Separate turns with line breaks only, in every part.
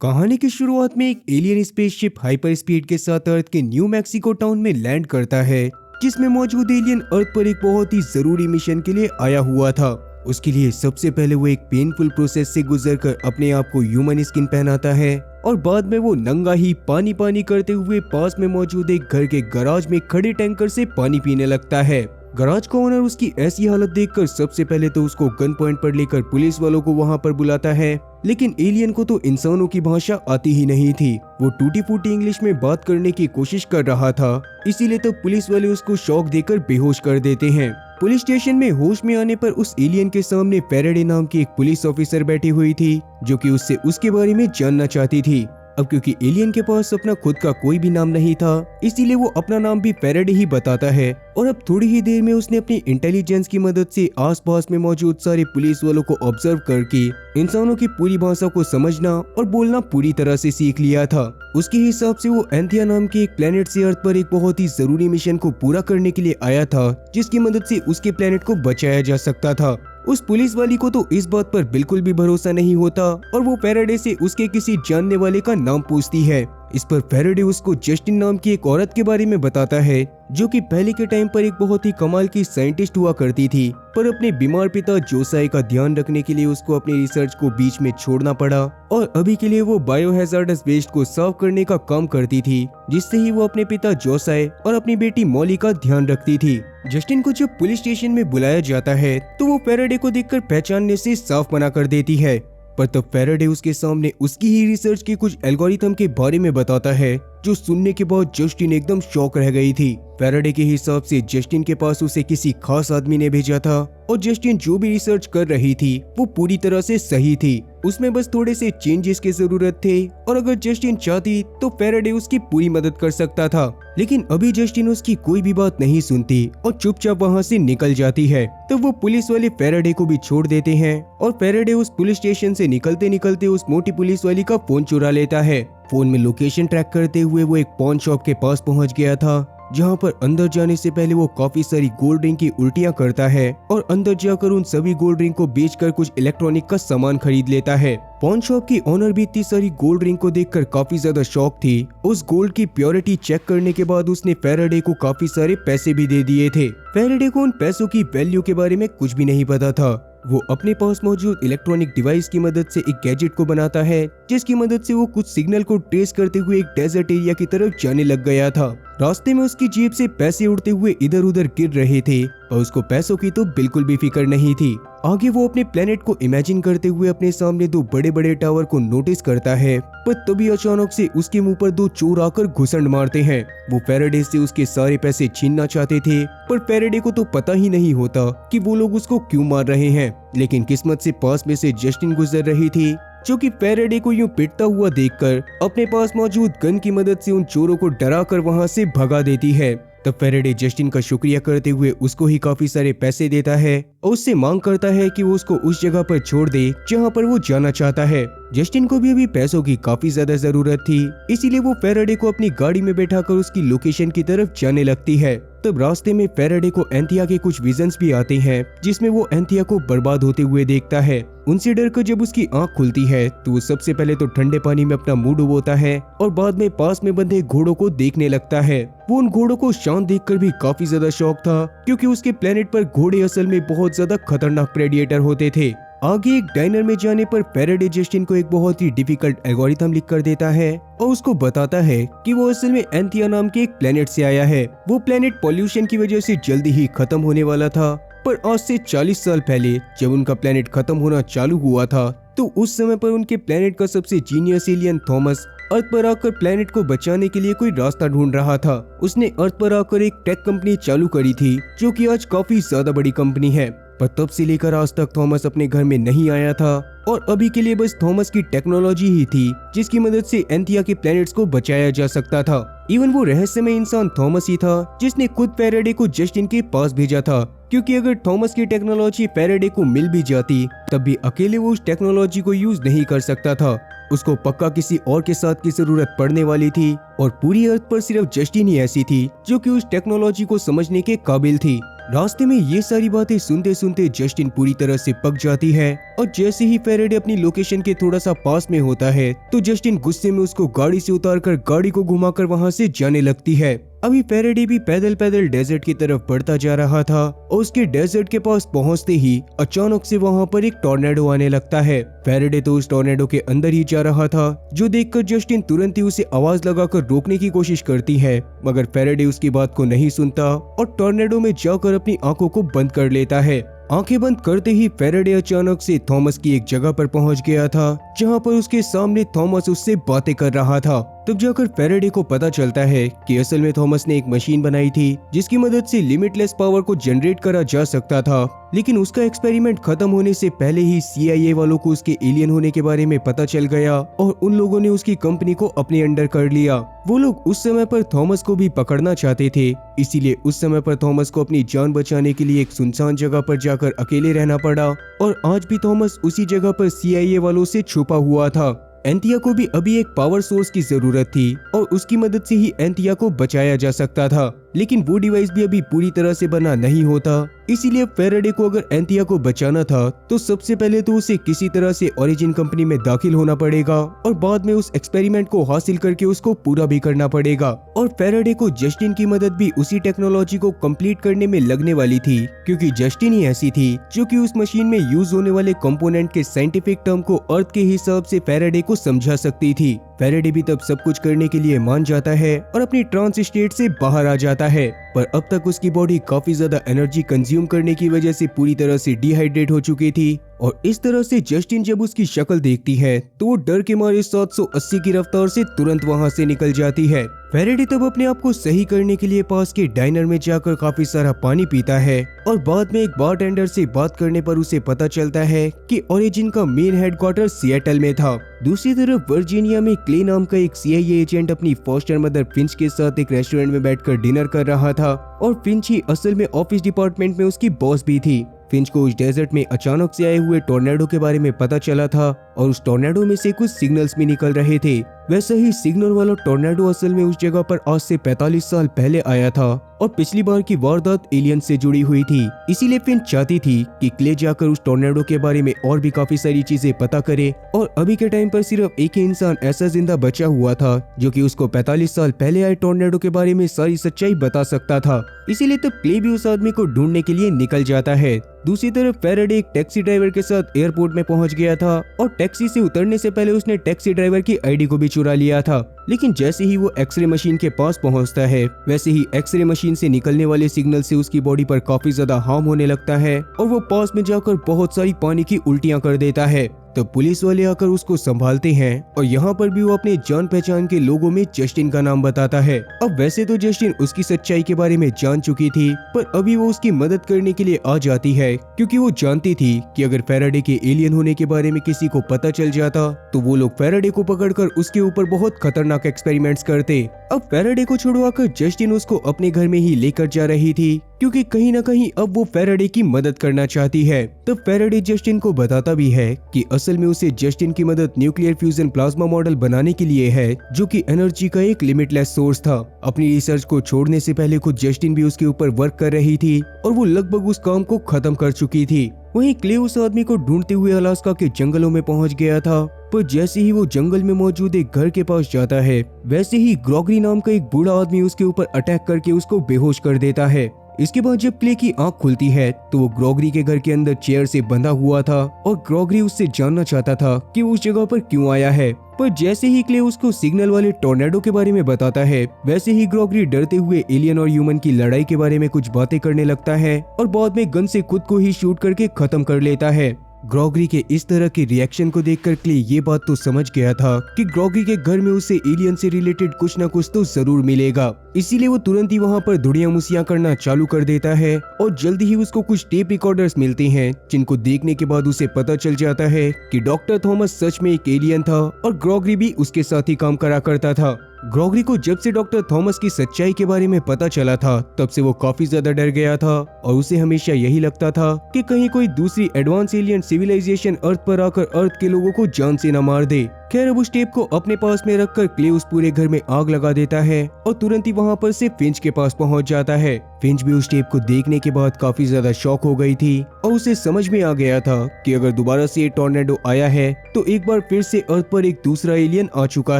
कहानी की शुरुआत में एक एलियन स्पेसशिप हाइपर स्पीड के साथ अर्थ के न्यू मैक्सिको टाउन में लैंड करता है, जिसमें मौजूद एलियन अर्थ पर एक बहुत ही जरूरी मिशन के लिए आया हुआ था। उसके लिए सबसे पहले वो एक पेनफुल प्रोसेस से गुजरकर अपने आप को ह्यूमन स्किन पहनाता है और बाद में वो नंगा ही पानी पानी करते हुए पास में मौजूद एक घर के गराज में खड़े टैंकर से पानी पीने लगता है। गराज का ओनर उसकी ऐसी हालत देखकर सबसे पहले तो उसको गन पॉइंट पर लेकर पुलिस वालों को वहां पर बुलाता है, लेकिन एलियन को तो इंसानों की भाषा आती ही नहीं थी। वो टूटी फूटी इंग्लिश में बात करने की कोशिश कर रहा था, इसीलिए तो पुलिस वाले उसको शॉक देकर बेहोश कर देते हैं। पुलिस स्टेशन में होश में आने पर उस एलियन के सामने फैराडे नाम की एक पुलिस ऑफिसर बैठी हुई थी, जो कि उससे उसके बारे में जानना चाहती थी। अब क्योंकि एलियन के पास अपना खुद का कोई भी नाम नहीं था, इसीलिए वो अपना नाम भी फैराडे ही बताता है। और अब थोड़ी ही देर में उसने अपनी इंटेलिजेंस की मदद से आसपास में मौजूद सारे पुलिस वालों को ऑब्जर्व करके इंसानों की पूरी भाषा को समझना और बोलना पूरी तरह से सीख लिया था। उसके हिसाब से वो एंथिया नाम के एक प्लेनेट से अर्थ पर एक बहुत ही जरूरी मिशन को पूरा करने के लिए आया था, जिसकी मदद से उसके प्लेनेट को बचाया जा सकता था। उस पुलिस वाली को तो इस बात पर बिल्कुल भी भरोसा नहीं होता और वो फैराडे से उसके किसी जानने वाले का नाम पूछती है। इस पर फैराडे उसको जस्टिन नाम की एक औरत के बारे में बताता है, जो कि पहले के टाइम पर एक बहुत ही कमाल की साइंटिस्ट हुआ करती थी, पर अपने बीमार पिता जोसाई का ध्यान रखने के लिए उसको अपनी रिसर्च को बीच में छोड़ना पड़ा और अभी के लिए वो बायोहैजार्डस वेस्ट को साफ करने का काम करती थी, जिससे ही वो अपने पिता जोसाई और अपनी बेटी मॉली का ध्यान रखती थी। जस्टिन को जब पुलिस स्टेशन में बुलाया जाता है तो वो फैराडे को देखकर पहचानने से साफ मना कर देती है, पर तब फैराडे उसके सामने उसकी ही रिसर्च के कुछ एल्गोरिथम के बारे में बताता है, जो सुनने के बाद जस्टिन एकदम शॉक रह गई थी। फैराडे के हिसाब से जस्टिन के पास उसे किसी खास आदमी ने भेजा था और जस्टिन जो भी रिसर्च कर रही थी वो पूरी तरह से सही थी, उसमें बस थोड़े से चेंजेस की जरूरत थे और अगर जस्टिन चाहती तो फैराडे उसकी पूरी मदद कर सकता था। लेकिन अभी जस्टिन उसकी कोई भी बात नहीं सुनती और चुपचाप वहाँ से निकल जाती है। तो वो पुलिस वाले फैराडे को भी छोड़ देते हैं और फैराडे उस पुलिस स्टेशन से निकलते निकलते उस मोटी पुलिस वाली का फोन चुरा लेता है। फोन में लोकेशन ट्रैक करते हुए वो एक पॉन शॉप के पास पहुंच गया था, जहां पर अंदर जाने से पहले वो काफी सारी गोल्ड रिंग की उल्टियां करता है और अंदर जाकर उन सभी गोल्ड रिंग को बेचकर कुछ इलेक्ट्रॉनिक का सामान खरीद लेता है। पॉन शॉप की ओनर भी इतनी सारी गोल्ड रिंग को देखकर काफी ज्यादा शॉक थी। उस गोल्ड की प्योरिटी चेक करने के बाद उसने फैराडे को काफी सारे पैसे भी दे दिए थे। फैराडे को उन पैसों की वैल्यू के बारे में कुछ भी नहीं पता था। वो अपने पास मौजूद इलेक्ट्रॉनिक डिवाइस की मदद से एक गैजेट को बनाता है, जिसकी मदद से वो कुछ सिग्नल को ट्रेस करते हुए एक डेजर्ट एरिया की तरफ जाने लग गया था। रास्ते में उसकी जेब से पैसे उड़ते हुए इधर उधर गिर रहे थे और उसको पैसों की तो बिल्कुल भी फिक्र नहीं थी। आगे वो अपने प्लेनेट को इमेजिन करते हुए अपने सामने दो बड़े बड़े टावर को नोटिस करता है, पर तभी अचानक से उसके मुंह पर दो चोर आकर घुसंड मारते हैं। वो फैराडे से उसके सारे पैसे छीनना चाहते थे, पर फैराडे को तो पता ही नहीं होता कि वो लोग उसको क्यों मार रहे हैं। लेकिन किस्मत से पास में से जस्टिन गुजर रही थी, जो कि फैराडे को यूं पिटता हुआ देखकर अपने पास मौजूद गन की मदद से उन चोरों को डराकर वहां से भगा देती है। तब फैराडे जस्टिन का शुक्रिया करते हुए उसको ही काफी सारे पैसे देता है और उससे मांग करता है कि वो उसको उस जगह पर छोड़ दे जहां पर वो जाना चाहता है। जस्टिन को भी अभी पैसों की काफी ज्यादा जरूरत थी, इसीलिए वो फैराडे को अपनी गाड़ी में बैठाकर उसकी लोकेशन की तरफ जाने लगती है। तब रास्ते में फैराडे को एंथिया के कुछ विजन्स भी आते हैं, जिसमें वो एंथिया को बर्बाद होते हुए देखता है। उनसे डरकर जब उसकी आंख खुलती है तो वो सबसे पहले तो ठंडे पानी में अपना मुंह डुबोता है और बाद में पास में बंधे घोड़ों को देखने लगता है। वो उन घोड़ों को शांत देखकर भी काफी ज्यादा शौक था, क्योंकि उसके प्लेनेट पर घोड़े असल में बहुत ज्यादा खतरनाक प्रेडिएटर होते थे। आगे एक डाइनर में जाने पर फैराडे जस्टिन को एक बहुत ही डिफिकल्ट एल्गोरिथम लिख कर देता है और उसको बताता है कि वो असल में एंथिया नाम के एक प्लेनेट से आया है। वो प्लेनेट पॉल्यूशन की वजह से जल्दी ही खत्म होने वाला था, पर आज से 40 साल पहले जब उनका प्लेनेट खत्म होना चालू हुआ था तो उस समय पर उनके प्लेनेट का सबसे जीनियस एलियन थॉमस अर्थ पर आकर प्लेनेट को बचाने के लिए कोई रास्ता ढूंढ रहा था। उसने अर्थ पर आकर एक टेक कंपनी चालू करी थी, जो कि आज काफी ज्यादा बड़ी कंपनी है, पर तब से लेकर आज तक थॉमस अपने घर में नहीं आया था और अभी के लिए बस थॉमस की टेक्नोलॉजी ही थी जिसकी मदद से एंथिया के प्लैनेट्स को बचाया जा सकता था। इवन वो रहस्यमय इंसान थॉमस ही था जिसने खुद फैराडे को जस्टिन के पास भेजा था, क्योंकि अगर थॉमस की टेक्नोलॉजी फैराडे को मिल भी जाती तब भी अकेले वो उस टेक्नोलॉजी को यूज नहीं कर सकता था। उसको पक्का किसी और के साथ की जरूरत पड़ने वाली थी और पूरी अर्थ पर सिर्फ जस्टिन ही ऐसी थी जो कि उस टेक्नोलॉजी को समझने के काबिल थी। रास्ते में ये सारी बातें सुनते सुनते जस्टिन पूरी तरह से पक जाती है और जैसे ही फेरेडे अपनी लोकेशन के थोड़ा सा पास में होता है तो जस्टिन गुस्से में उसको गाड़ी से उतारकर गाड़ी को घुमाकर वहां से जाने लगती है। अभी फेरेडे भी पैदल पैदल डेजर्ट की तरफ बढ़ता जा रहा था और उसके डेजर्ट के पास पहुंचते ही अचानक से वहां पर एक टॉर्नेडो आने लगता है। फेरेडे तो उस टॉर्नेडो के अंदर ही जा रहा था, जो देखकर जस्टिन तुरंत ही उसे आवाज लगाकर रोकने की कोशिश करती है, मगर फेरेडे उसकी बात को नहीं सुनता और टॉर्नेडो में जाकर अपनी आंखों को बंद कर लेता है। आंखें बंद करते ही फेरेडे अचानक से थॉमस की एक जगह पर पहुंच गया था, जहां पर उसके सामने थॉमस उससे बातें कर रहा था। तब जाकर फेरेडे को पता चलता है कि असल में थॉमस ने एक मशीन बनाई थी जिसकी मदद से लिमिटलेस पावर को जनरेट करा जा सकता था, लेकिन उसका एक्सपेरिमेंट खत्म होने से पहले ही CIA वालों को उसके एलियन होने के बारे में पता चल गया और उन लोगों ने उसकी कंपनी को अपने अंडर कर लिया। वो लोग उस समय पर थॉमस को भी पकड़ना चाहते थे, इसीलिए उस समय पर थॉमस को अपनी जान बचाने के लिए एक सुनसान जगह पर जाकर अकेले रहना पड़ा और आज भी थॉमस उसी जगह पर CIA वालों से छुपा हुआ था। एंथिया को भी अभी एक पावर सोर्स की जरूरत थी और उसकी मदद से ही एंथिया को बचाया जा सकता था, लेकिन वो डिवाइस भी अभी पूरी तरह से बना नहीं होता। इसीलिए फेरेडे को अगर एंथिया को बचाना था तो सबसे पहले तो उसे किसी तरह से ओरिजिन कंपनी में दाखिल होना पड़ेगा और बाद में उस एक्सपेरिमेंट को हासिल करके उसको पूरा भी करना पड़ेगा। और फेरेडे को जस्टिन की मदद भी उसी टेक्नोलॉजी को कंप्लीट करने में लगने वाली थी, क्योंकि जस्टिन ही ऐसी थी जो कि उस मशीन में यूज होने वाले कंपोनेंट के साइंटिफिक टर्म को अर्थ के हिसाब से फेरेडे को समझा सकती थी। फेरेडे भी तब सब कुछ करने के लिए मान जाता है और अपनी ट्रांस स्टेट से बाहर आ जाता है, पर अब तक उसकी बॉडी काफी ज्यादा एनर्जी कंज्यूम करने की वजह से पूरी तरह से डिहाइड्रेट हो चुकी थी। और इस तरह से जस्टिन जब उसकी शक्ल देखती है तो वो डर के मारे 780 की रफ्तार से तुरंत वहां से निकल जाती है। फेरेडे तब अपने आप को सही करने के लिए पास के डाइनर में जाकर काफी सारा पानी पीता है और बाद में एक बारटेंडर से बात करने पर उसे पता चलता है कि ओरिजिन का मेन हेडक्वार्टर सिएटल में था। दूसरी तरफ वर्जीनिया में क्ले नाम का एक CIA एजेंट अपनी फॉस्टर मदर फिंच के साथ एक रेस्टोरेंट में बैठकर डिनर कर रहा था और फिंच ही असल में ऑफिस डिपार्टमेंट में उसकी बॉस भी थी। फिंच को उस डेजर्ट में अचानक से आए हुए टॉर्नेडो के बारे में पता चला था और उस टॉर्नेडो में से कुछ सिग्नल्स भी निकल रहे थे। वैसे ही सिग्नल वाला टॉर्नेडो असल में उस जगह पर आज से 45 साल पहले आया था और पिछली बार की वारदात एलियन से जुड़ी हुई थी। इसीलिए फिंच चाहती थी कि क्ले जाकर उस टॉर्नेडो के बारे में और भी काफी सारी चीजें पता करे और अभी के टाइम पर सिर्फ एक ही इंसान ऐसा जिंदा बचा हुआ था जो कि उसको 45 साल पहले आए टॉर्नेडो के बारे में सारी सच्चाई बता सकता था। इसीलिए तब क्ले भी उस आदमी को ढूंढने के लिए निकल जाता है। दूसरी तरफ फेरेडे एक टैक्सी ड्राइवर के साथ एयरपोर्ट में पहुंच गया था और टैक्सी से उतरने से पहले उसने टैक्सी ड्राइवर की ID को भी चुरा लिया था, लेकिन जैसे ही वो एक्सरे मशीन के पास पहुंचता है वैसे ही एक्सरे मशीन से निकलने वाले सिग्नल से उसकी बॉडी पर काफी ज्यादा हार्म होने लगता है और वो पास में जाकर बहुत सारी पानी की उल्टियां कर देता है। तब पुलिस वाले आकर उसको संभालते हैं और यहाँ पर भी वो अपने जान पहचान के लोगों में जस्टिन का नाम बताता है। अब वैसे तो जस्टिन उसकी सच्चाई के बारे में जान चुकी थी, पर अभी वो उसकी मदद करने के लिए आ जाती है, क्योंकि वो जानती थी कि अगर फेरेडे के एलियन होने के बारे में किसी को पता चल जाता तो वो लोग फेरेडे को पकड़कर उसके ऊपर बहुत खतरनाक एक्सपेरिमेंट्स करते। अब फेरेडे को छुड़वाकर जस्टिन उसको अपने घर में ही लेकर जा रही थी, क्योंकि कहीं ना कहीं अब वो फेरेडे की मदद करना चाहती है। तब फेरेडे जस्टिन को बताता भी है कि असल में उसे जस्टिन की मदद न्यूक्लियर फ्यूजन प्लाज्मा मॉडल बनाने के लिए है, जो कि एनर्जी का एक लिमिटलेस सोर्स था। अपनी रिसर्च को छोड़ने से पहले खुद जस्टिन भी उसके ऊपर वर्क कर रही थी और वो लगभग उस काम को खत्म कर चुकी थी। वहीं क्ले उस आदमी को ढूंढते हुए अलास्का के जंगलों में पहुंच गया था, पर जैसे ही वो जंगल में मौजूद एक घर के पास जाता है वैसे ही ग्रॉगरी नाम का एक बूढ़ा आदमी उसके ऊपर अटैक करके उसको बेहोश कर देता है। इसके बाद जब क्ले की आंख खुलती है तो वो ग्रॉगरी के घर के अंदर चेयर से बंधा हुआ था और ग्रॉगरी उससे जानना चाहता था कि वो उस जगह पर क्यों आया है। पर जैसे ही क्ले उसको सिग्नल वाले टॉर्नेडो के बारे में बताता है वैसे ही ग्रॉगरी डरते हुए एलियन और ह्यूमन की लड़ाई के बारे में कुछ बातें करने लगता है और बाद में गन से खुद को ही शूट करके खत्म कर लेता है। ग्रॉगरी के इस तरह के रिएक्शन को देखकर क्ले ये बात तो समझ गया था कि ग्रॉगरी के घर में उसे एलियन से रिलेटेड कुछ न कुछ तो जरूर मिलेगा। इसीलिए वो तुरंत ही वहाँ पर धुड़िया मुसिया करना चालू कर देता है और जल्दी ही उसको कुछ टेप रिकॉर्डर्स मिलते हैं, जिनको देखने के बाद उसे पता चल जाता है कि डॉक्टर थॉमस सच में एक एलियन था और ग्रॉगरी भी उसके साथ ही काम करा करता था। ग्रॉगरी को जब से डॉक्टर थॉमस की सच्चाई के बारे में पता चला था तब से वो काफी ज्यादा डर गया था और उसे हमेशा यही लगता था कि कहीं कोई दूसरी एडवांस एलियन सिविलाइजेशन अर्थ पर आकर अर्थ के लोगों को जान से न मार दे। खैर अब उस टेप को अपने पास में रखकर क्ले उस पूरे घर में आग लगा देता है और तुरंत ही वहाँ पर से फिंच के पास पहुँच जाता है। फिंच भी उस टेप को देखने के बाद काफी ज्यादा शॉक हो गई थी और उसे समझ में आ गया था कि अगर दोबारा से ये टॉर्नेडो आया है तो एक बार फिर से अर्थ पर एक दूसरा एलियन आ चुका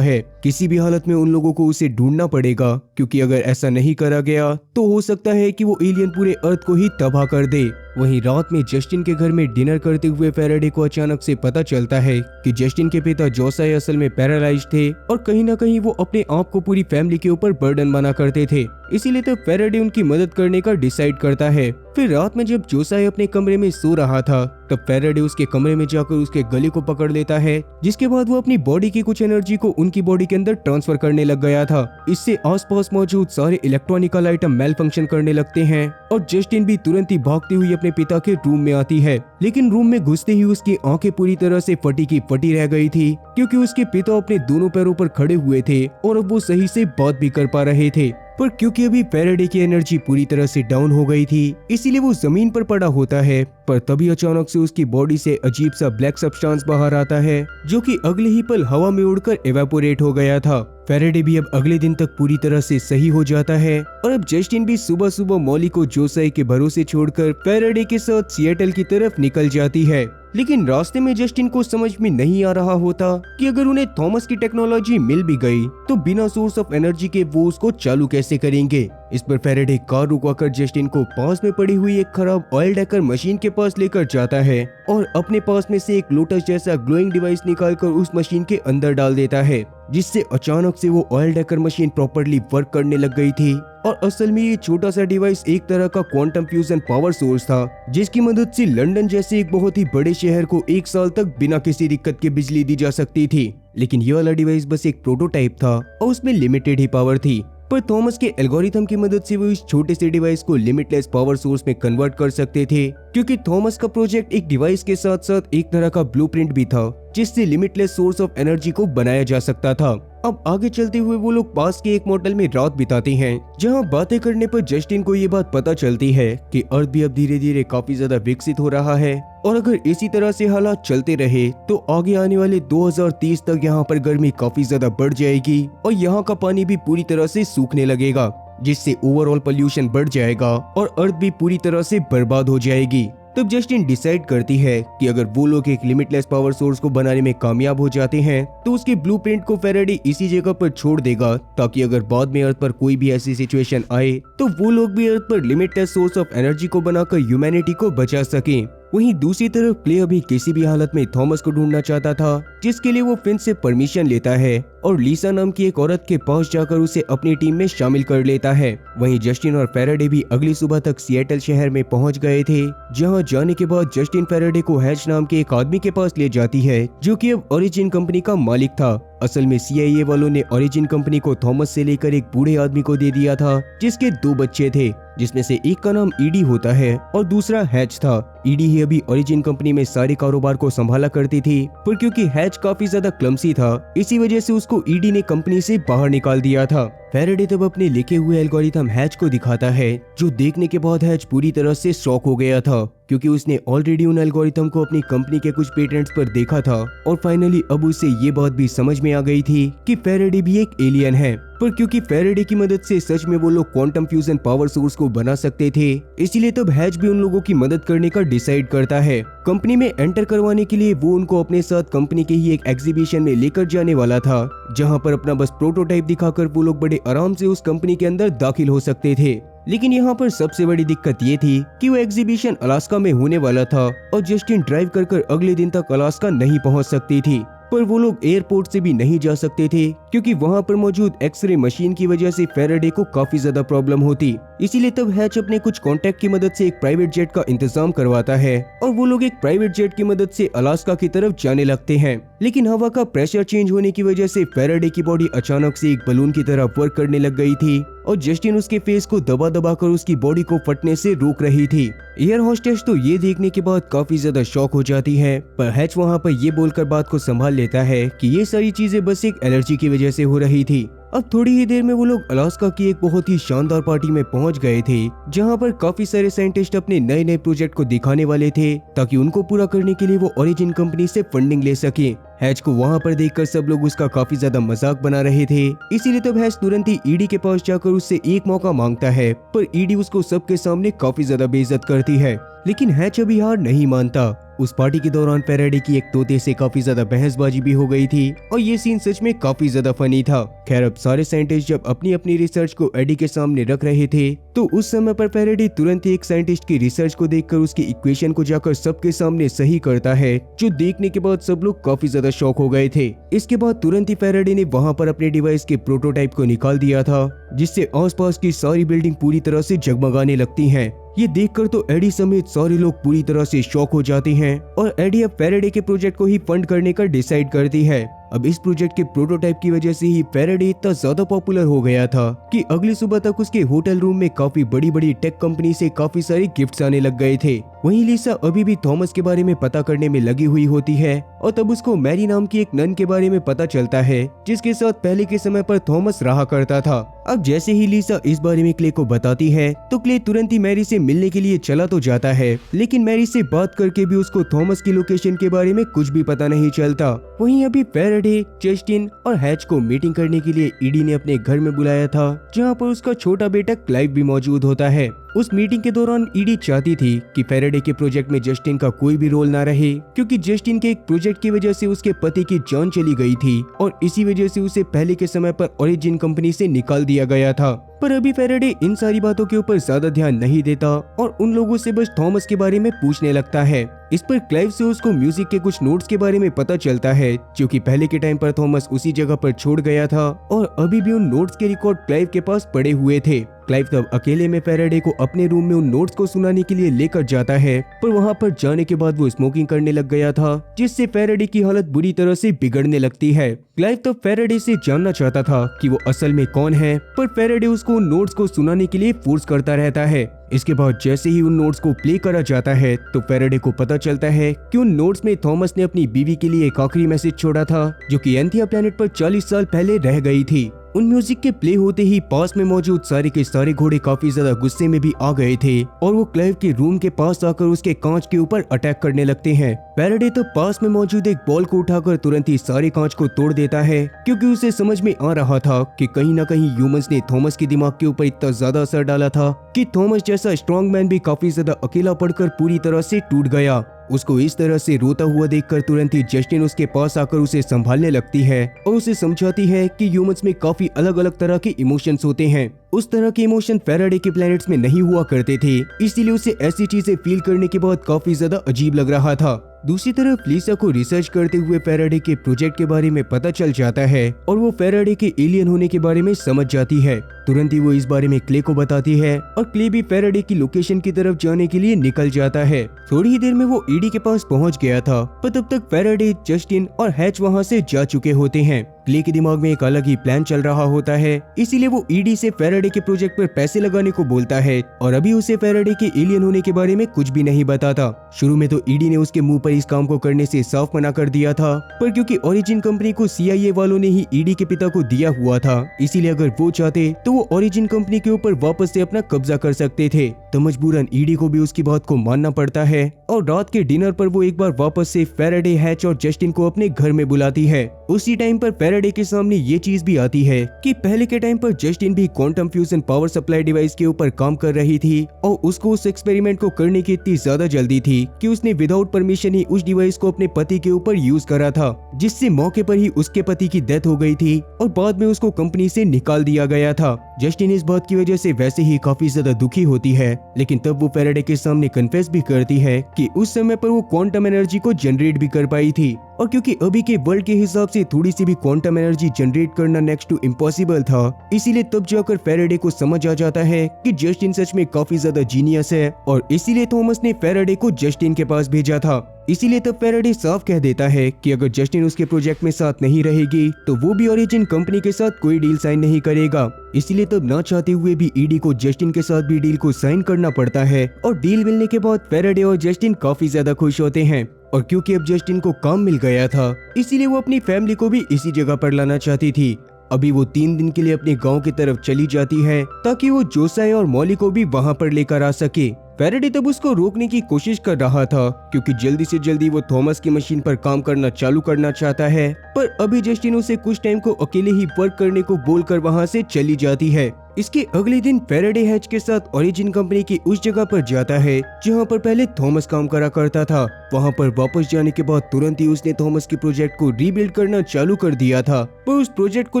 है। किसी भी हालत में उन लोगों को उसे ढूंढना पड़ेगा, क्योंकि अगर ऐसा नहीं करा गया तो हो सकता है कि वो एलियन पूरे अर्थ को ही तबाह कर दे। वहीं रात में जस्टिन के घर में डिनर करते हुए फैराडे को अचानक से पता चलता है कि जस्टिन के पिता जोसाई असल में पैरालाइज्ड थे और कहीं ना कहीं वो अपने आप को पूरी फैमिली के ऊपर बर्डन बना करते थे। इसीलिए तो फैराडे उनकी मदद करने का डिसाइड करता है। फिर रात में जब जोसाई अपने कमरे में सो रहा था तब फैराडे उसके कमरे में जाकर उसके गले को पकड़ लेता है, जिसके बाद वो अपनी बॉडी की कुछ एनर्जी को उनकी बॉडी के अंदर ट्रांसफर करने लग गया था। इससे आसपास मौजूद सारे इलेक्ट्रॉनिकल आइटम मेल फंक्शन करने लगते हैं और जस्टिन भी तुरंत ही भागती हुई अपने पिता के रूम में आती है। लेकिन रूम में घुसते ही उसकी आंखें पूरी तरह से फटी की फटी रह गई थी, क्योंकि उसके पिता अपने दोनों पैरों पर खड़े हुए थे और अब वो सही से बात भी कर पा रहे थे। पर क्योंकि अभी फैराडे की एनर्जी पूरी तरह से डाउन हो गई थी, इसीलिए वो जमीन पर पड़ा होता है। पर तभी अचानक से उसकी बॉडी से अजीब सा ब्लैक सब्सटेंस बाहर आता है, जो कि अगले ही पल हवा में उड़कर एवेपोरेट हो गया था। फैराडे भी अब अगले दिन तक पूरी तरह से सही हो जाता है और अब जस्टिन भी सुबह सुबह मॉली को जोसाई के भरोसे छोड़कर फैराडे के साथ सिएटल की तरफ निकल जाती है। लेकिन रास्ते में जस्टिन को समझ में नहीं आ रहा होता कि अगर उन्हें थॉमस की टेक्नोलॉजी मिल भी गई तो बिना सोर्स ऑफ एनर्जी के वो उसको चालू कैसे करेंगे। इस पर फैराडे कार रुकवाकर जस्टिन को पास में पड़ी हुई एक खराब ऑयल डेकर मशीन के पास लेकर जाता है और अपने पास में से एक लोटस जैसा ग्लोइंग डिवाइस निकालकर उस मशीन के अंदर डाल देता है, जिससे अचानक से वो oil decker machine properly work करने लग गई थी। और असल में ये छोटा सा डिवाइस एक तरह का क्वांटम फ्यूजन पावर सोर्स था, जिसकी मदद से लंदन जैसे एक बहुत ही बड़े शहर को 1 साल तक बिना किसी दिक्कत के बिजली दी जा सकती थी। लेकिन ये वाला डिवाइस बस एक प्रोटोटाइप था और उसमें लिमिटेड ही पावर थी। पर थॉमस के एल्गोरिथम की मदद से वो इस छोटे से डिवाइस को लिमिटलेस पावर सोर्स में कन्वर्ट कर सकते थे, क्योंकि थॉमस का प्रोजेक्ट एक डिवाइस के साथ साथ एक तरह का ब्लूप्रिंट भी था, जिससे लिमिटलेस सोर्स ऑफ एनर्जी को बनाया जा सकता था। अब आगे चलते हुए वो लोग पास के एक मोटल में रात बिताते हैं, जहां बातें करने पर जस्टिन को ये बात पता चलती है कि अर्थ भी अब धीरे धीरे काफी ज्यादा विकसित हो रहा है और अगर इसी तरह से हालात चलते रहे तो आगे आने वाले 2030 तक यहाँ पर गर्मी काफी ज्यादा बढ़ जाएगी और यहाँ का पानी भी पूरी तरह से सूखने लगेगा, जिससे ओवरऑल पोल्यूशन बढ़ जाएगा और अर्थ भी पूरी तरह से बर्बाद हो जाएगी। तब जस्टिन डिसाइड करती है कि अगर वो लोग एक लिमिटलेस पावर सोर्स को बनाने में कामयाब हो जाते हैं तो उसके ब्लूप्रिंट को फैराडे इसी जगह पर छोड़ देगा, ताकि अगर बाद में अर्थ पर कोई भी ऐसी सिचुएशन आए तो वो लोग भी अर्थ पर लिमिटलेस सोर्स ऑफ एनर्जी को बनाकर ह्यूमैनिटी को बचा सकें। वहीं दूसरी तरफ क्ले अभी किसी भी हालत में थॉमस को ढूंढना चाहता था, जिसके लिए वो फिंच से परमिशन लेता है और लीसा नाम की एक औरत के पास जाकर उसे अपनी टीम में शामिल कर लेता है। वहीं जस्टिन और फैराडे भी अगली सुबह तक सिएटल शहर में पहुंच गए थे, जहां जाने के बाद जस्टिन फैराडे को हैच नाम के एक आदमी के पास ले जाती है, जो कि अब ओरिजिन कंपनी का मालिक था। असल में CIA वालों ने ओरिजिन कंपनी को थॉमस से लेकर एक बूढ़े आदमी को दे दिया था, जिसके 2 बच्चे थे, जिसमें से एक का नाम ईडी होता है और दूसरा हैच था। ईडी ही अभी ओरिजिन कंपनी में सारे कारोबार को संभाला करती थी, पर क्योंकि हैच काफी ज्यादा क्लमसी था, इसी वजह से उसको ईडी ने कंपनी से बाहर निकाल दिया था। फैराडे तब अपने लिखे हुए एल्गोरिथम हैच को दिखाता है, जो देखने के बाद हैच पूरी तरह से शॉक हो गया था, क्योंकि उसने ऑलरेडी उन एल्गोरिथम को अपनी कंपनी के कुछ पेटेंट्स पर देखा था और फाइनली अब उसे ये बात भी समझ में आ गई थी कि फैराडे भी एक एलियन है। पर क्योंकि फैराडे की मदद से सच में वो लोग क्वांटम फ्यूजन पावर सोर्स को बना सकते थे, इसीलिए तब हैच भी उन लोगों की मदद करने का डिसाइड करता है। कंपनी में एंटर करवाने के लिए वो उनको अपने साथ कंपनी के ही एक एग्जीबिशन में लेकर जाने वाला था, जहां पर अपना बस प्रोटोटाइप दिखाकर वो लोग बड़े आराम से उस कंपनी के अंदर दाखिल हो सकते थे। लेकिन यहाँ पर सबसे बड़ी दिक्कत ये थी कि वो एग्जीबिशन अलास्का में होने वाला था और जस्टिन ड्राइव कर अगले दिन तक अलास्का नहीं पहुँच सकती थी। पर वो लोग एयरपोर्ट से भी नहीं जा सकते थे, क्योंकि वहाँ पर मौजूद एक्सरे मशीन की वजह से फैराडे को काफी ज्यादा प्रॉब्लम होती। इसीलिए तब हैच अपने कुछ कॉन्टेक्ट की मदद से एक प्राइवेट जेट का इंतजाम करवाता है और वो लोग एक प्राइवेट जेट की मदद से अलास्का की तरफ जाने लगते हैं। लेकिन हवा का प्रेशर चेंज होने की वजह से फैराडे की बॉडी अचानक से एक बलून की तरह वर्क करने लग गई थी और जस्टिन उसके फेस को दबा दबा कर उसकी बॉडी को फटने से रोक रही थी। एयर होस्टेस तो ये देखने के बाद काफी ज्यादा शॉक हो जाती है, पर हैच वहाँ पर ये बोलकर बात को संभाल लेता है कि ये सारी चीजें बस एक एलर्जी की वजह से हो रही थी। अब थोड़ी ही देर में वो लोग अलास्का की एक बहुत ही शानदार पार्टी में पहुंच गए थे, जहां पर काफी सारे साइंटिस्ट अपने नए नए प्रोजेक्ट को दिखाने वाले थे ताकि उनको पूरा करने के लिए वो ओरिजिन कंपनी से फंडिंग ले सके। हैच को वहां पर देखकर सब लोग उसका काफी ज्यादा मजाक बना रहे थे, इसीलिए तब हैच तुरंत ही ईडी के पास जाकर उससे एक मौका मांगता है, पर ईडी उसको सबके सामने काफी ज्यादा बेइज्जत करती है। लेकिन हैच अभी हार नहीं मानता। उस पार्टी के दौरान फैराडे की एक तोते से काफी ज्यादा बहसबाजी भी हो गई थी और ये सीन सच में काफी ज्यादा फनी था। खैर अब सारे साइंटिस्ट जब अपनी अपनी रिसर्च को एडी के सामने रख रहे थे, तो उस समय पर फैराडे तुरंत ही एक साइंटिस्ट की रिसर्च को देखकर उसकी इक्वेशन को जाकर सबके सामने सही करता है, जो देखने के बाद सब लोग काफी ज्यादा शॉक हो गए थे। इसके बाद तुरंत ही फैराडे ने वहाँ पर अपने डिवाइस के प्रोटोटाइप को निकाल दिया था, जिससे आसपास की सारी बिल्डिंग पूरी तरह से जगमगाने लगती हैं। ये देखकर तो एडी समेत सारे लोग पूरी तरह से शॉक हो जाते हैं और एडी अब फैराडे के प्रोजेक्ट को ही फंड करने का डिसाइड करती है। अब इस प्रोजेक्ट के प्रोटोटाइप की वजह से ही फैराडे इतना ज्यादा पॉपुलर हो गया था कि अगली सुबह तक उसके होटल रूम में काफी बड़ी बड़ी टेक कंपनी से काफी सारे गिफ्ट्स आने लग गए थे। वहीं लिसा अभी भी थॉमस के बारे में पता करने में लगी हुई होती है और तब उसको मैरी नाम की एक नन के बारे में पता चलता है, जिसके साथ पहले के समय पर थॉमस रहा करता था। अब जैसे ही लिसा इस बारे में क्ले को बताती है, तो क्ले तुरंत ही मैरी से मिलने के लिए चला तो जाता है, लेकिन मैरी से बात करके भी उसको थॉमस की लोकेशन के बारे में कुछ भी पता नहीं चलता। वहीं अभी फैराडे, जस्टिन और हैच को मीटिंग करने के लिए ईडी ने अपने घर में बुलाया था, जहां पर उसका छोटा बेटा क्लाइव भी मौजूद होता है। उस मीटिंग के दौरान ईडी चाहती थी कि फैराडे के प्रोजेक्ट में जस्टिन का कोई भी रोल ना रहे, क्योंकि जस्टिन के एक प्रोजेक्ट की वजह से उसके पति की जान चली गई थी और इसी वजह से उसे पहले के समय पर ओरिजिन कंपनी से निकाल दिया गया था। पर अभी फैराडे इन सारी बातों के ऊपर ज्यादा ध्यान नहीं देता और उन लोगों से बस थॉमस के बारे में पूछने लगता है। इस पर क्लाइव से उसको म्यूजिक के कुछ नोट्स के बारे में पता चलता है, जो कि पहले के टाइम पर थॉमस उसी जगह पर छोड़ गया था और अभी भी उन नोट्स के रिकॉर्ड क्लाइव के पास पड़े हुए थे। क्लाइव तब अकेले में फैराडे को अपने रूम में उन नोट्स को सुनाने के लिए लेकर जाता है, पर वहाँ पर जाने के बाद वो स्मोकिंग करने लग गया था, जिससे फैराडे की हालत बुरी तरह से बिगड़ने लगती है। क्लाइव तब फैराडे से जानना चाहता था कि वो असल में कौन है, पर फैराडे उसको उन नोट्स को सुनाने के लिए फोर्स करता रहता है। इसके बाद जैसे ही उन नोट्स को प्ले करा जाता है, तो फैराडे को पता चलता है कि उन नोट्स में थॉमस ने अपनी बीवी के लिए एक आखिरी मैसेज छोड़ा था, जो कि एंथिया प्लैनेट पर 40 साल पहले रह गई थी। उन म्यूजिक के प्ले होते ही पास में मौजूद सारे के सारे घोड़े काफी ज्यादा गुस्से में भी आ गए थे और वो क्लाइव के रूम के पास आकर उसके कांच के ऊपर अटैक करने लगते हैं। फैराडे तो पास में मौजूद एक बॉल को उठाकर तुरंत ही सारे कांच को तोड़ देता है, क्योंकि उसे समझ में आ रहा था कि कहीं ना कहीं ह्यूमंस ने थॉमस के दिमाग के ऊपर इतना ज्यादा असर डाला था कि थॉमस जैसा स्ट्रॉन्ग मैन भी काफी ज्यादा अकेला पड़कर पूरी तरह से टूट गया। उसको इस तरह से रोता हुआ देखकर तुरंत ही जस्टिन उसके पास आकर उसे संभालने लगती है और उसे समझाती है कि ह्यूमंस में काफी अलग अलग तरह के इमोशंस होते हैं। उस तरह के इमोशन फैराडे के प्लैनेट्स में नहीं हुआ करते थे, इसीलिए उसे ऐसी चीजें फील करने के बाद काफी ज्यादा अजीब लग रहा था। दूसरी तरफ लिसा को रिसर्च करते हुए फैराडे के प्रोजेक्ट के बारे में पता चल जाता है और वो फैराडे के एलियन होने के बारे में समझ जाती है। तुरंत ही वो इस बारे में क्ले को बताती है और क्ले भी फैराडे की लोकेशन की तरफ जाने के लिए निकल जाता है। थोड़ी ही देर में वो ईडी के पास पहुंच गया था, पर तब तक फैराडे, जस्टिन और हैच वहां से जा चुके होते हैं। क्ले के दिमाग में एक अलग ही प्लान चल रहा होता है, इसीलिए वो ईडी से फैराडे के प्रोजेक्ट पर पैसे लगाने को बोलता है और अभी उसे फैराडे के एलियन होने के बारे में कुछ भी नहीं बताता। शुरू में तो ईडी ने उसके मुंह पर इस काम को करने से साफ मना कर दिया था, पर क्योंकि ओरिजिन कंपनी को CIA वालों ने ही ईडी के पिता को दिया हुआ था, इसीलिए अगर वो चाहते तो वो ओरिजिन कंपनी के ऊपर वापस से अपना कब्जा कर सकते थे। तो मजबूरन ईडी को भी उसकी बात को मानना पड़ता है और रात के डिनर पर वो एक बार वापस से फैराडे, हैच और जस्टिन को अपने घर में बुलाती है। उसी टाइम पर फैराडे के सामने ये चीज भी आती है कि पहले के टाइम पर जस्टिन भी quantum fusion power supply device के ऊपर काम कर रही थी और उसको उस एक्सपेरिमेंट को करने की इतनी ज्यादा जल्दी थी कि उसने विदाउट परमिशन ही उस डिवाइस को अपने पति के ऊपर यूज करा था, जिससे मौके पर ही उसके पति की डेथ हो गई थी और बाद में उसको कंपनी से निकाल दिया गया था। जस्टिन इस बात की वजह से वैसे ही काफी ज्यादा दुखी होती है, लेकिन तब वो फैराडे के सामने कन्फेस भी करती है कि उस समय पर वो क्वांटम एनर्जी को जनरेट भी कर पाई थी और क्योंकि अभी के वर्ल्ड के हिसाब से थोड़ी सी भी क्वांटम एनर्जी जनरेट करना नेक्स्ट टू इम्पॉसिबल था, इसीलिए तब जाकर फैराडे को समझ आ जाता है कि जस्टिन सच में काफी ज्यादा जीनियस है और इसीलिए थॉमस ने फैराडे को जस्टिन के पास भेजा था। इसीलिए तब फैराडे साफ कह देता है कि अगर जस्टिन उसके प्रोजेक्ट में साथ नहीं रहेगी तो वो भी ओरिजिन कंपनी के साथ कोई डील साइन नहीं करेगा। इसीलिए तब ना चाहते हुए भी ईडी को जस्टिन के साथ भी डील को साइन करना पड़ता है और डील मिलने के बाद फैराडे और जस्टिन काफी ज्यादा खुश होते हैं और क्योंकि अब जस्टिन को काम मिल गया था, इसीलिए वो अपनी फैमिली को भी इसी जगह पर लाना चाहती थी। अभी वो 3 दिन के लिए अपने गांव की तरफ चली जाती है ताकि वो जोसाई और मॉली को भी वहां पर लेकर आ सके। फैराडे तब उसको रोकने की कोशिश कर रहा था क्योंकि जल्दी से जल्दी वो थॉमस की मशीन पर काम करना चालू करना चाहता है, पर अभी जस्टिन उसे कुछ टाइम को अकेले ही वर्क करने को बोलकर वहां से चली जाती है। इसके अगले दिन फैराडे हैच के साथ ओरिजिन कंपनी की उस जगह पर जाता है जहां पर पहले थॉमस काम करा करता था। वहां पर वापस जाने के बाद तुरंत ही उसने थॉमस के प्रोजेक्ट को रीबिल्ड करना चालू कर दिया था, पर उस प्रोजेक्ट को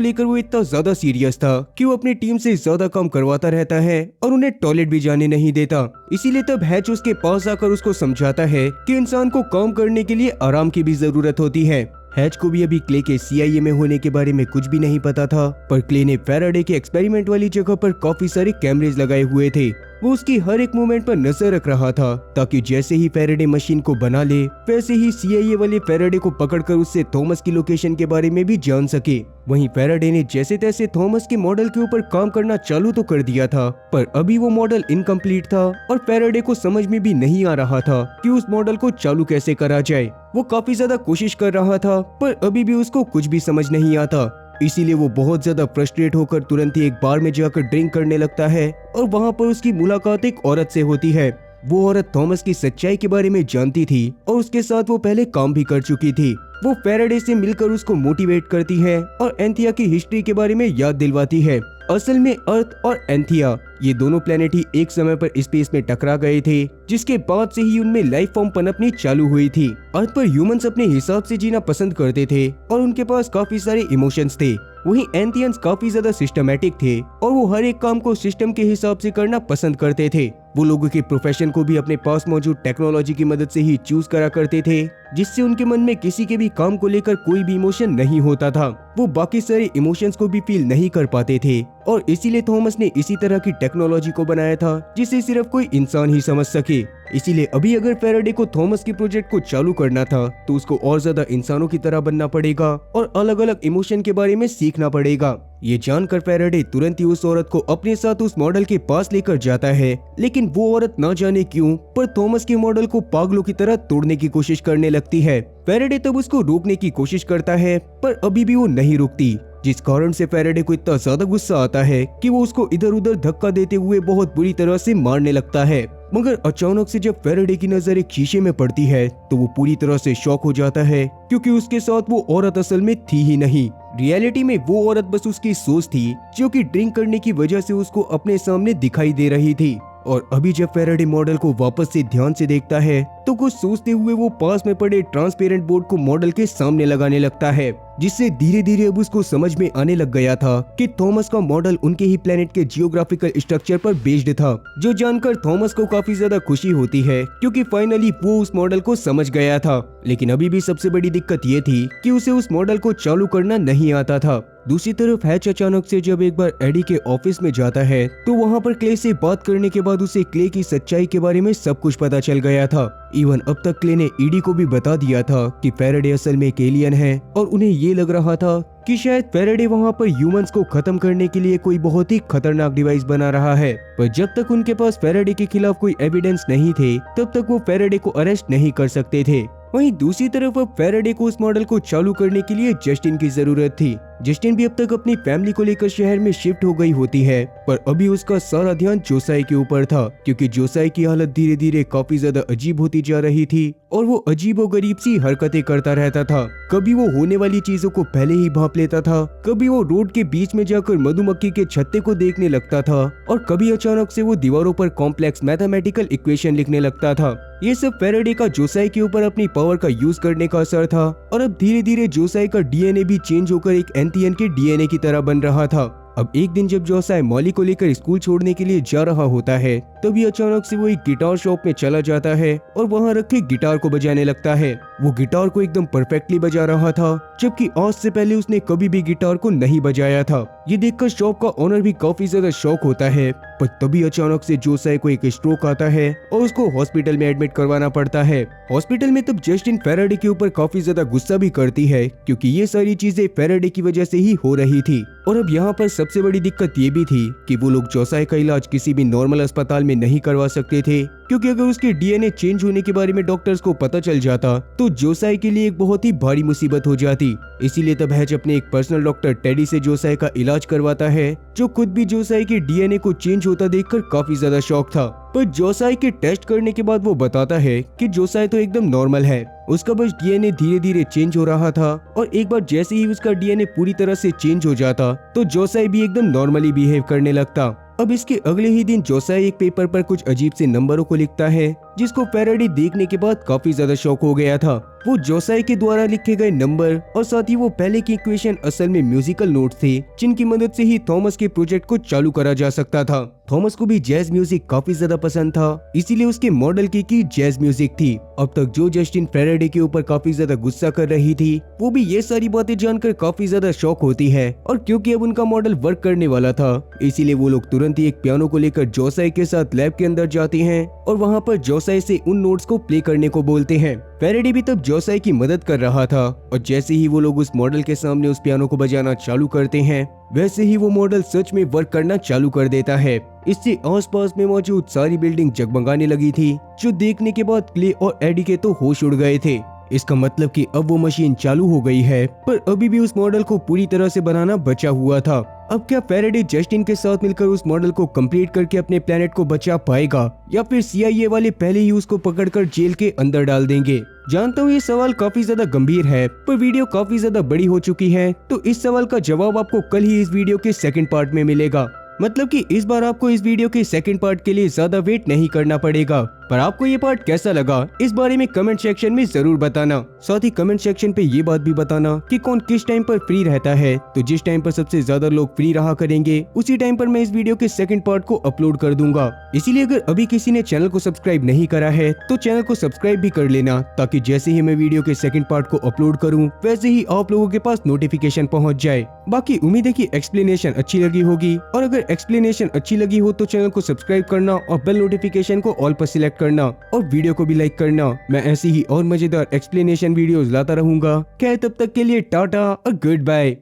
लेकर वो इतना ज्यादा सीरियस था कि वो अपनी टीम से ज्यादा काम करवाता रहता है और उन्हें टॉयलेट भी जाने नहीं देता। इसीलिए तब हैच उसके पास आकर उसको समझाता है कि इंसान को काम करने के लिए आराम की भी जरूरत होती है। हैच को भी अभी क्ले के CIA में होने के बारे में कुछ भी नहीं पता था, पर क्ले ने फैराडे के एक्सपेरिमेंट वाली जगह पर काफी सारे कैमरेज लगाए हुए थे। वो उसकी हर एक मूवमेंट पर नजर रख रहा था ताकि जैसे ही फैराडे मशीन को बना ले वैसे ही CIA वाले फैराडे को पकड़कर उससे थॉमस की लोकेशन के बारे में भी जान सके। वहीं फैराडे ने जैसे तैसे थॉमस के मॉडल के ऊपर काम करना चालू तो कर दिया था, पर अभी वो मॉडल इनकम्प्लीट था और फैराडे को समझ में भी नहीं आ रहा था कि उस मॉडल को चालू कैसे करा जाए। वो काफी ज्यादा कोशिश कर रहा था पर अभी भी उसको कुछ भी समझ नहीं आता। इसीलिए वो बहुत ज्यादा फ्रस्ट्रेट होकर तुरंत ही एक बार में जाकर ड्रिंक करने लगता है और वहाँ पर उसकी मुलाकात एक औरत से होती है। वो औरत थॉमस की सच्चाई के बारे में जानती थी और उसके साथ वो पहले काम भी कर चुकी थी। वो फैराडे से मिलकर उसको मोटिवेट करती है और एंथिया की हिस्ट्री के बारे में याद दिलवाती है। असल में अर्थ और एंथिया ये दोनों प्लेनेट ही एक समय पर स्पेस में टकरा गए थे, जिसके बाद से ही उनमें लाइफ फॉर्म पनपनी चालू हुई थी। अर्थ पर ह्यूमंस अपने हिसाब से जीना पसंद करते थे और उनके पास काफी सारे इमोशंस थे। वहीं एंथियंस काफी ज्यादा सिस्टमैटिक थे और वो हर एक काम को सिस्टम के हिसाब से करना पसंद करते थे। वो लोगों के प्रोफेशन को भी अपने पास मौजूद टेक्नोलॉजी की मदद से ही चूज करा करते थे, जिससे उनके मन में किसी के भी काम को लेकर कोई भी इमोशन नहीं होता था। वो बाकी सारे इमोशंस को भी फील नहीं कर पाते थे और इसीलिए थॉमस ने इसी तरह की टेक्नोलॉजी को बनाया था जिसे सिर्फ कोई इंसान ही समझ सके। इसीलिए अभी अगर फैराडे को थॉमस के प्रोजेक्ट को चालू करना था तो उसको और ज्यादा इंसानों की तरह बनना पड़ेगा और अलग अलग इमोशन के बारे में सीखना पड़ेगा। ये जानकर फैराडे तुरंत ही उस औरत को अपने साथ उस मॉडल के पास लेकर जाता है, लेकिन वो औरत ना जाने क्यों पर थॉमस के मॉडल को पागलों की तरह तोड़ने की कोशिश करने लगती है। फैराडे तब उसको रोकने की कोशिश करता है पर अभी भी वो नहीं रुकती, जिस कारण से फैराडे को इतना ज्यादा गुस्सा आता है कि वो उसको इधर उधर धक्का देते हुए बहुत बुरी तरह से मारने लगता है। मगर अचानक से जब फैराडे की नजर एक शीशे में पड़ती है तो वो पूरी तरह से शॉक हो जाता है, क्योंकि उसके साथ वो औरत असल में थी ही नहीं। रियलिटी में वो औरत बस उसकी सोच थी जो कि ड्रिंक करने की वजह से उसको अपने सामने दिखाई दे रही थी। और अभी जब फैराडे मॉडल को वापस से ध्यान से देखता है तो कुछ सोचते हुए वो पास में पड़े ट्रांसपेरेंट बोर्ड को मॉडल के सामने लगाने लगता है, जिससे धीरे धीरे अब उसको समझ में आने लग गया था कि थॉमस का मॉडल उनके ही प्लेनेट के जियोग्राफिकल स्ट्रक्चर पर बेस्ड था। जो जानकर थॉमस को काफी ज्यादा खुशी होती है क्योंकि फाइनली वो उस मॉडल को समझ गया था। लेकिन अभी भी सबसे बड़ी दिक्कत ये थी कि उसे उस मॉडल को चालू करना नहीं आता था। दूसरी तरफ हैच अचानक से जब एक बार एडी के ऑफिस में जाता है तो वहाँ पर क्ले से बात करने के बाद उसे क्ले की सच्चाई के बारे में सब कुछ पता चल गया था। इवन अब तक क्ले ने ईडी को भी बता दिया था कि फैराडे असल में एक एलियन है और उन्हें ये लग रहा था कि शायद फैराडे वहाँ पर ह्यूमंस को खत्म करने के लिए कोई बहुत ही खतरनाक डिवाइस बना रहा है। पर जब तक उनके पास फैराडे के खिलाफ कोई एविडेंस नहीं थे तब तक वो फैराडे को अरेस्ट नहीं कर सकते थे। वहीं दूसरी तरफ अब फैराडे को उस मॉडल को चालू करने के लिए जस्टिन की जरूरत थी। जस्टिन भी अब तक अपनी फैमिली को लेकर शहर में शिफ्ट हो गई होती है, पर अभी उसका सारा ध्यान जोसाई के ऊपर था, क्योंकि जोसाई की हालत धीरे धीरे काफी ज्यादा अजीब होती जा रही थी और वो अजीबोगरीब सी हरकतें करता रहता था। कभी वो होने वाली चीजों को पहले ही भांप लेता था, कभी वो रोड के बीच में जाकर मधुमक्खी के छत्ते को देखने लगता था और कभी अचानक से वो दीवारों पर कॉम्प्लेक्स मैथमेटिकल इक्वेशन लिखने लगता था। ये सब फैराडे का जोसाई के ऊपर अपनी पावर का यूज करने का असर था और अब धीरे धीरे जोसाई का डीएनए भी चेंज होकर एक एंथियन के डीएनए की तरह बन रहा था। अब एक दिन जब जोसाई मॉली को लेकर स्कूल छोड़ने के लिए जा रहा होता है तभी अचानक से वो एक गिटार शॉप में चला जाता है और वहाँ रखे गिटार को बजाने लगता है। वो गिटार को एकदम परफेक्टली बजा रहा था, जबकि आज से पहले उसने कभी भी गिटार को नहीं बजाया था। ये देखकर शॉप का ओनर भी काफी ज्यादा शॉक होता है, पर तभी अचानक से जोसाई को एक स्ट्रोक आता है और उसको हॉस्पिटल में एडमिट करवाना पड़ता है। हॉस्पिटल में तब जस्टिन फैराडे के ऊपर काफी ज्यादा गुस्सा भी करती है, क्योंकि ये सारी चीजें फैराडे की वजह से ही हो रही थी। और अब यहाँ पर सबसे बड़ी दिक्कत ये भी थी कि वो लोग जोसाई का इलाज किसी भी नॉर्मल अस्पताल में नहीं करवा सकते थे, क्योंकि अगर उसके डीएनए चेंज होने के बारे में डॉक्टर्स को पता चल जाता तो जोसाई के लिए एक बहुत ही भारी मुसीबत हो जाती। इसीलिए तब हैच अपने एक पर्सनल डॉक्टर टेडी से जोसाई का इलाज करवाता है, जो खुद भी जोसाई के डीएनए को चेंज होता देखकर काफी ज्यादा शॉक था। पर जोसाई के टेस्ट करने के बाद वो बताता है कि जोसाई तो एकदम नॉर्मल है, उसका बस डीएनए धीरे धीरे चेंज हो रहा था और एक बार जैसे ही उसका डीएनए पूरी तरह से चेंज हो जाता तो जोसाई भी एकदम नॉर्मली बिहेव करने लगता। अब इसके अगले ही दिन जोसाई एक पेपर पर कुछ अजीब से नंबरों को लिखता है, जिसको फैराडे देखने के बाद काफी ज्यादा शॉक हो गया था। वो जोसाई के द्वारा लिखे गए नंबर और साथ ही वो पहले की इक्वेशन असल में म्यूजिकल नोट थे, जिनकी मदद से ही थॉमस के प्रोजेक्ट को चालू करा जा सकता था। थॉमस को भी जैज म्यूजिक काफी ज्यादा पसंद था, इसीलिए उसके मॉडल की जैज म्यूजिक थी। अब तक जो जस्टिन फैराडे के ऊपर काफी ज्यादा गुस्सा कर रही थी, वो भी ये सारी बातें जानकर काफी ज्यादा शॉक होती है। और क्योंकि अब उनका मॉडल वर्क करने वाला था, इसीलिए वो लोग तुरंत ही एक पियानो को लेकर जोसाई के साथ लैब के अंदर जाते हैं और वहाँ पर जोसाई से उन नोट्स को प्ले करने को बोलते हैं। फैराडे भी तब जोसाई की मदद कर रहा था और जैसे ही वो लोग उस मॉडल के सामने उस पियानो को बजाना चालू करते हैं, वैसे ही वो मॉडल सच में वर्क करना चालू कर देता है। इससे आसपास में मौजूद सारी बिल्डिंग जगमगाने लगी थी, जो देखने के बाद क्ले और एडी के तो होश उड़ गए थे। इसका मतलब कि अब वो मशीन चालू हो गई है, पर अभी भी उस मॉडल को पूरी तरह से बनाना बचा हुआ था। अब क्या फैराडे जस्टिन के साथ मिलकर उस मॉडल को कंप्लीट करके अपने प्लेनेट को बचा पाएगा, या फिर सीआईए वाले पहले ही उसको पकड़कर जेल के अंदर डाल देंगे? जानता हूँ ये सवाल काफी ज्यादा गंभीर है, पर वीडियो काफी ज्यादा बड़ी हो चुकी है, तो इस सवाल का जवाब आपको कल ही इस वीडियो के सेकंड पार्ट में मिलेगा। मतलब कि इस बार आपको इस वीडियो के सेकंड पार्ट के लिए ज्यादा वेट नहीं करना पड़ेगा। पर आपको ये पार्ट कैसा लगा, इस बारे में कमेंट सेक्शन में जरूर बताना। साथ ही कमेंट सेक्शन पे ये बात भी बताना कि कौन किस टाइम पर फ्री रहता है, तो जिस टाइम पर सबसे ज्यादा लोग फ्री रहा करेंगे, उसी टाइम पर मैं इस वीडियो के सेकंड पार्ट को अपलोड कर दूंगा। इसीलिए अगर अभी किसी ने चैनल को सब्सक्राइब नहीं करा है, तो चैनल को सब्सक्राइब भी कर लेना, ताकि जैसे ही मैं वीडियो के सेकंड पार्ट को अपलोड करूँ, वैसे ही आप लोगों के पास नोटिफिकेशन पहुँच जाए। बाकी उम्मीद है कि एक्सप्लेनेशन अच्छी लगी होगी, और अगर एक्सप्लेनेशन अच्छी लगी हो तो चैनल को सब्सक्राइब करना और बेल नोटिफिकेशन को ऑल पर सिलेक्ट करना और वीडियो को भी लाइक करना। मैं ऐसी ही और मजेदार एक्सप्लेनेशन वीडियोस लाता रहूंगा। क्या तब तक के लिए टाटा और गुड बाय।